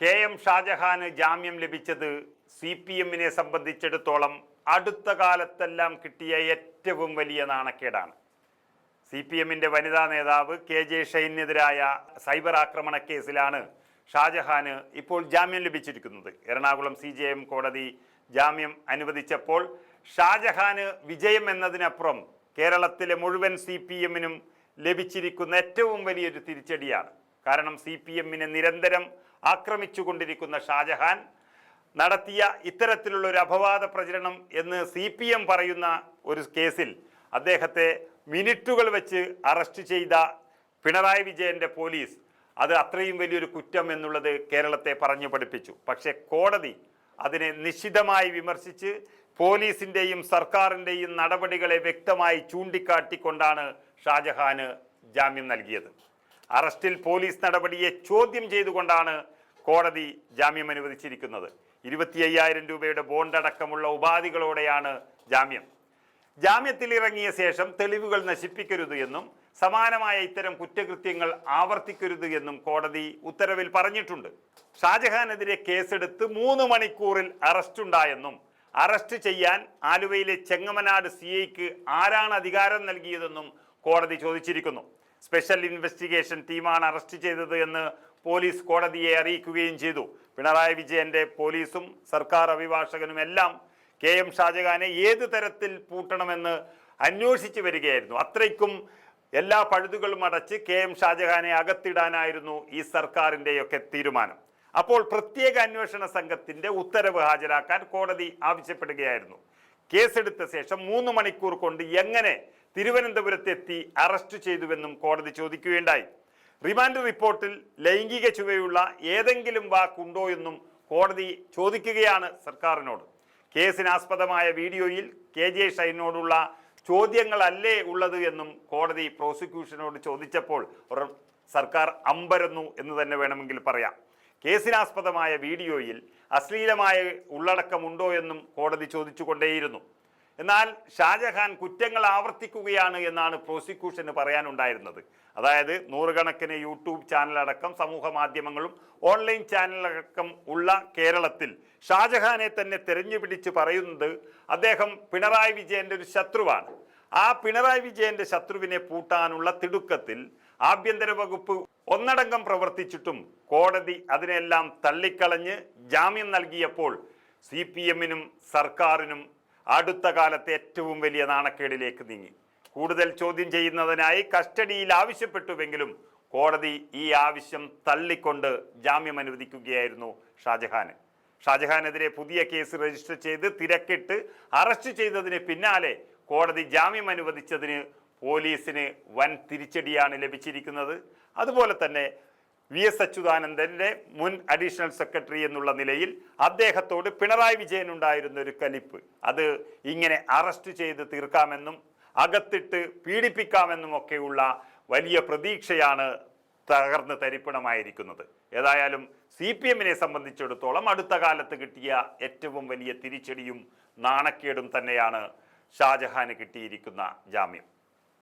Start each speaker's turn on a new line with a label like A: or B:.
A: K M. ഷാജഹാന് ജാമ്യം ലഭിച്ചത് CPM-നെ സംബന്ധിച്ചിടത്തോളം അടുത്ത കാലത്തെല്ലാം കിട്ടിയ ഏറ്റവും വലിയ നാണക്കേടാണ്. CPM-ന്റെ വനിതാ നേതാവ് KJ ഷൈനെതിരായ സൈബർ ആക്രമണ കേസിലാണ് ഷാജഹാന് ഇപ്പോൾ ജാമ്യം ലഭിച്ചിരിക്കുന്നത്. എറണാകുളം CJM കോടതി ജാമ്യം അനുവദിച്ചപ്പോൾ ഷാജഹാന് വിജയം എന്നതിനപ്പുറം കേരളത്തിലെ മുഴുവൻ CPM-നും ലഭിച്ചിരിക്കുന്ന ഏറ്റവും വലിയൊരു തിരിച്ചടിയാണ്. കാരണം CPM-നെ നിരന്തരം ആക്രമിച്ചുകൊണ്ടിരിക്കുന്ന ഷാജഹാൻ നടത്തിയ ഇത്തരത്തിലുള്ള ഒരു അപവാദ പ്രചരണം എന്ന് CPM പറയുന്ന ഒരു കേസിൽ അദ്ദേഹത്തെ മിനിറ്റുകൾ വെച്ച് അറസ്റ്റ് ചെയ്ത പിണറായി വിജയൻ്റെ പോലീസ് അത് അത്രയും വലിയൊരു കുറ്റം എന്നുള്ളത് കേരളത്തെ പറഞ്ഞു പഠിപ്പിച്ചു. പക്ഷേ കോടതി അതിനെ നിശിതമായി വിമർശിച്ച് പോലീസിൻ്റെയും സർക്കാരിൻ്റെയും നടപടികളെ വ്യക്തമായി ചൂണ്ടിക്കാട്ടിക്കൊണ്ടാണ് ഷാജഹാന് ജാമ്യം നൽകിയത്. അറസ്റ്റിൽ പോലീസ് നടപടിയെ ചോദ്യം ചെയ്തുകൊണ്ടാണ് കോടതി ജാമ്യം അനുവദിച്ചിരിക്കുന്നത്. 25,000 രൂപയുടെ ബോണ്ട് അടക്കമുള്ള ഉപാധികളോടെയാണ് ജാമ്യം. ജാമ്യത്തിൽ ഇറങ്ങിയ ശേഷം തെളിവുകൾ നശിപ്പിക്കരുത് എന്നും സമാനമായ ഇത്തരം കുറ്റകൃത്യങ്ങൾ ആവർത്തിക്കരുത് എന്നും കോടതി ഉത്തരവിൽ പറഞ്ഞിട്ടുണ്ട്. ഷാജഹാനെതിരെ കേസെടുത്ത് 3 മണിക്കൂറിൽ അറസ്റ്റുണ്ടായെന്നും അറസ്റ്റ് ചെയ്യാൻ ആലുവയിലെ ചെങ്ങമനാട് CIക്ക് ആരാണ് അധികാരം നൽകിയതെന്നും കോടതി ചോദിച്ചിരിക്കുന്നു. സ്പെഷ്യൽ ഇൻവെസ്റ്റിഗേഷൻ ടീമാണ് അറസ്റ്റ് ചെയ്തത് എന്ന് പോലീസ് കോടതിയെ അറിയിക്കുകയും ചെയ്തു. പിണറായി വിജയൻ്റെ പോലീസും സർക്കാർ അഭിഭാഷകനും എല്ലാം കെ.എം. ഷാജഹാനെ ഏത് തരത്തിൽ പൂട്ടണമെന്ന് അന്വേഷിച്ചു വരികയായിരുന്നു. അത്രയ്ക്കും എല്ലാ പഴുതുകളും അടച്ച് കെ.എം. ഷാജഹാനെ അകത്തിടാനായിരുന്നു ഈ സർക്കാരിൻ്റെയൊക്കെ തീരുമാനം. അപ്പോൾ പ്രത്യേക അന്വേഷണ സംഘത്തിൻ്റെ ഉത്തരവ് ഹാജരാക്കാൻ കോടതി ആവശ്യപ്പെടുകയായിരുന്നു. കേസെടുത്ത ശേഷം 3 മണിക്കൂർ കൊണ്ട് എങ്ങനെ തിരുവനന്തപുരത്തെത്തി അറസ്റ്റ് ചെയ്തുവെന്നും കോടതി ചോദിക്കുകയുണ്ടായി. റിമാൻഡ് റിപ്പോർട്ടിൽ ലൈംഗിക ചുവയുള്ള ഏതെങ്കിലും വാക്കുണ്ടോ എന്നും കോടതി ചോദിക്കുകയാണ് സർക്കാരിനോട്. കേസിനാസ്പദമായ വീഡിയോയിൽ KJ ഷൈനോടുള്ള ചോദ്യങ്ങളല്ലേ ഉള്ളത് എന്നും കോടതി പ്രോസിക്യൂഷനോട് ചോദിച്ചപ്പോൾ സർക്കാർ അമ്പരന്നു എന്ന് തന്നെ വേണമെങ്കിൽ പറയാം. കേസിനാസ്പദമായ വീഡിയോയിൽ അശ്ലീലമായ ഉള്ളടക്കമുണ്ടോ എന്നും കോടതി ചോദിച്ചുകൊണ്ടേയിരുന്നു. എന്നാൽ ഷാജഹാൻ കുറ്റങ്ങൾ ആവർത്തിക്കുകയാണ് എന്നാണ് പ്രോസിക്യൂഷന് പറയാനുണ്ടായിരുന്നത്. അതായത് 100 കണക്കിന് യൂട്യൂബ് ചാനലടക്കം സമൂഹ മാധ്യമങ്ങളും ഓൺലൈൻ ചാനലടക്കം ഉള്ള കേരളത്തിൽ ഷാജഹാനെ തന്നെ തെരഞ്ഞുപിടിച്ച് പറയുന്നത് അദ്ദേഹം പിണറായി വിജയൻ്റെ ഒരു ശത്രുവാണ്. ആ പിണറായി വിജയൻ്റെ ശത്രുവിനെ പൂട്ടാനുള്ള തിടുക്കത്തിൽ ആഭ്യന്തര വകുപ്പ് ഒന്നടങ്കം പ്രവർത്തിച്ചിട്ടും കോടതി അതിനെല്ലാം തള്ളിക്കളഞ്ഞ് ജാമ്യം നൽകിയപ്പോൾ CPM-നും സർക്കാരിനും അടുത്ത കാലത്തെ ഏറ്റവും വലിയ നാണക്കേടിലേക്ക് നീങ്ങി. കൂടുതൽ ചോദ്യം ചെയ്യുന്നതിനായി കസ്റ്റഡിയിൽ ആവശ്യപ്പെട്ടുവെങ്കിലും കോടതി ഈ ആവശ്യം തള്ളിക്കൊണ്ട് ജാമ്യം അനുവദിക്കുകയായിരുന്നു ഷാജഹാന്. ഷാജഹാനെതിരെ പുതിയ കേസ് രജിസ്റ്റർ ചെയ്ത് തിരക്കിട്ട് അറസ്റ്റ് ചെയ്തതിന് പിന്നാലെ കോടതി ജാമ്യം അനുവദിച്ചതിന് പോലീസിന് വൻ തിരിച്ചടിയാണ് ലഭിച്ചിരിക്കുന്നത്. അതുപോലെ തന്നെ VS അച്യുതാനന്ദൻ്റെ മുൻ അഡീഷണൽ സെക്രട്ടറി എന്നുള്ള നിലയിൽ അദ്ദേഹത്തോട് പിണറായി വിജയനുണ്ടായിരുന്ന ഒരു കലിപ്പ് അത് ഇങ്ങനെ അറസ്റ്റ് ചെയ്ത് തീർക്കാമെന്നും അകത്തിട്ട് പീഡിപ്പിക്കാമെന്നും ഒക്കെയുള്ള വലിയ പ്രതീക്ഷയാണ് തകർന്ന് തരിപ്പണമായിരിക്കുന്നത്. ഏതായാലും CPM-നെ സംബന്ധിച്ചിടത്തോളം അടുത്ത കാലത്ത് കിട്ടിയ ഏറ്റവും വലിയ തിരിച്ചടിയും നാണക്കേടും തന്നെയാണ് ഷാജഹാന് കിട്ടിയിരിക്കുന്ന ജാമ്യം.